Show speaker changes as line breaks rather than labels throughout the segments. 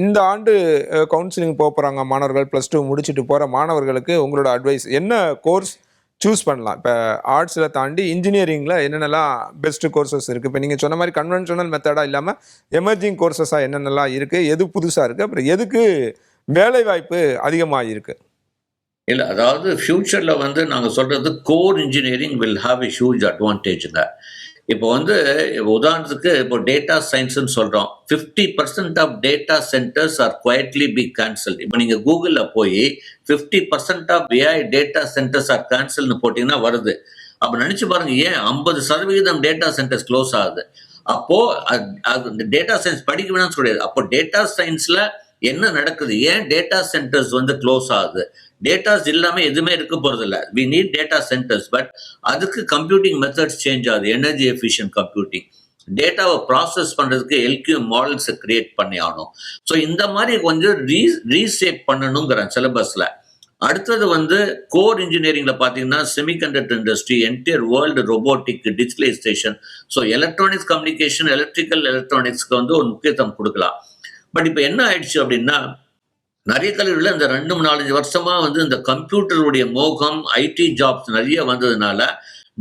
இந்த ஆண்டு கவுன்சிலிங் போறாங்க மாணவர்கள், +2 முடிச்சுட்டு போற மாணவர்களுக்கு உங்களோட அட்வைஸ் என்ன கோர்ஸ் சூஸ் பண்ணலாம்? இப்ப ஆர்ட்ஸ்ல தாண்டி இன்ஜினியரிங்ல என்னென்னலாம் பெஸ்ட் கோர்சஸ் இருக்கு? இப்ப நீங்க சொன்ன மாரி கன்வென்ஷனல் மெத்தடா இல்லாம எமர்ஜிங் கோர்சஸா என்னென்னலாம் இருக்கு? எது புதுசா இருக்கு? அப்புறம் எதுக்கு வேலை வாய்ப்பு அதிகமா இருக்கு?
இல்ல. அதாவது ஃபியூச்சர்ல வந்து நாங்க சொல்றது core engineering will have a huge அட்வான்டேஜ்ங்க. இப்போ வந்து உதாரணத்துக்கு இப்போ டேட்டா சயின்ஸ்ன்னு சொல்றோம். 50% of data centres are quietly be cancelled. இப்போ நீங்க கூகுள்ல போய் 50% of AI data centres are கேன்சல்னு போட்டீங்கன்னா வருது. அப்ப நினைச்சு பாருங்க, ஏன் 50% டேட்டா சென்டர்ஸ் க்ளோஸ் ஆகுது? அப்போ அது டேட்டா சயின்ஸ் படிக்க வேணாம்னு சொல்லியாது. அப்போ டேட்டா சயின்ஸ்ல என்ன நடக்குது? ஏன் டேட்டா சென்டர்ஸ் வந்து க்ளோஸ் ஆகுது? டேட்டாஸ் இல்லாம எதுவுமே இருக்க போறது இல்ல. We need data centers. But அதுக்கு கம்ப்யூட்டிங் மெத்தட்ஸ் சேஞ்ச் ஆகுது. Energy efficient computing. டேட்டாவை ப்ராசஸ் பண்றதுக்கு எல்கியூ மாடல்ஸ் கிரியேட் பண்ணி ஆகணும். ஸோ இந்த மாதிரி கொஞ்சம் ரீசேப் பண்ணணுங்கிறேன் சிலபஸ்ல. அடுத்தது வந்து கோர் இன்ஜினியரிங்ல பாத்தீங்கன்னா semiconductor industry, entire world robotic, digitalisation, so electronics communication, electrical எலக்ட்ரானிக்ஸ்க்கு வந்து ஒரு முக்கியத்துவம் கொடுக்கலாம். பட் இப்போ என்ன ஆயிடுச்சு அப்படின்னா, நிறைய கல்லூரியில் இந்த 2-4 வருஷமா வந்து இந்த கம்ப்யூட்டருடைய மோகம், ஐடி ஜாப்ஸ் நிறைய வந்ததுனால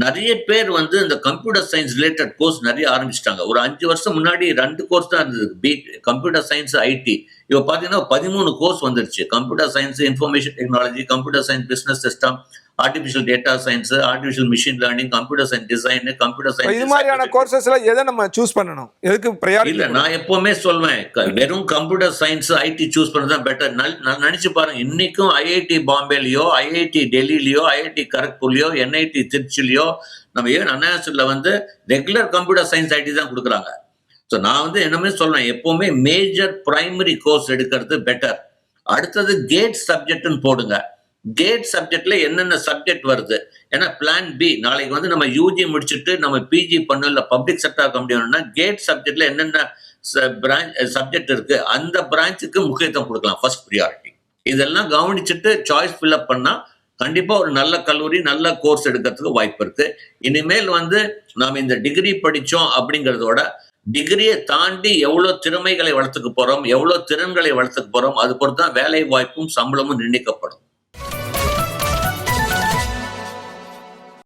நிறைய பேர் வந்து இந்த கம்ப்யூட்டர் சயின்ஸ் ரிலேட்டட் கோர்ஸ் நிறைய ஆரம்பிச்சிட்டாங்க. ஒரு 5 வருஷம் முன்னாடி 2 கோர்ஸ் தான் இருந்தது, கம்ப்யூட்டர் சயின்ஸ், ஐடி. இப்போ பார்த்தீங்கன்னா 13 கோர்ஸ் வந்துருச்சு. Computer science, information technology, computer science business system, artificial data science, artificial machine learning, computer science design, computer
இது
சயின்ஸ்.
மாதிரியான கோர்சஸ்ல எதை நம்ம சூஸ் பண்ணணும்? எதுக்கு
இல்ல,
பிரையாரிட்டி?
நான் எப்பவுமே சொல்வேன், வெறும் கம்ப்யூட்டர் சயின்ஸ் ஐடி சூஸ் பண்றது தான் பெட்டர். நினைச்சு பாருங்க, இன்னைக்கும் ஐஐடி பாம்பேலயோ, ஐஐடி டெல்லியிலயோ, ஐஐடி கரக்பூர்லயோ, என்ஐடி திருச்சிலயோ, நம்ம ஏன் அண்ணாசில வந்து ரெகுலர் கம்ப்யூட்டர் சயின்ஸ் ஐடி தான் கொடுக்குறாங்க. ஸோ நான் வந்து என்னமே சொல்றேன், எப்பவுமே மேஜர் பிரைமரி கோர்ஸ் எடுக்கிறது பெட்டர். அடுத்தது கேட் சப்ஜெக்ட்னு போடுங்க. கேட் சப்ஜெக்ட்ல என்னென்ன சப்ஜெக்ட் வருது? ஏன்னா பிளான் பி, நாளைக்கு வந்து நம்ம யூஜி முடிச்சுட்டு நம்ம பிஜி பண்ண இல்ல பப்ளிக் செக்டர் கம்பெனி, கேட் சப்ஜெக்ட்ல என்னென்ன சப்ஜெக்ட் இருக்கு, அந்த பிரான்ச்சுக்கு முக்கியத்துவம் கொடுக்கலாம் ஃபர்ஸ்ட் ப்ரியாரிட்டி. இதெல்லாம் கவனிச்சுட்டு சாய்ஸ் ஃபில்அப் பண்ணா கண்டிப்பா ஒரு நல்ல கல்லூரி, நல்ல கோர்ஸ் எடுக்கிறதுக்கு வாய்ப்பு இருக்கு. இனிமேல் வந்து நாம இந்த டிகிரி படிச்சோம் அப்படிங்கிறதோட டிகிரியை தாண்டி எவ்வளவு திறமைகளை வளர்த்துக்க போறோம், எவ்வளவு திறன்களை வளர்த்துக்க போறோம், அது பொறுத்து தான் வேலை வாய்ப்பும் சம்பளமும் நிர்ணயிக்கப்படும்.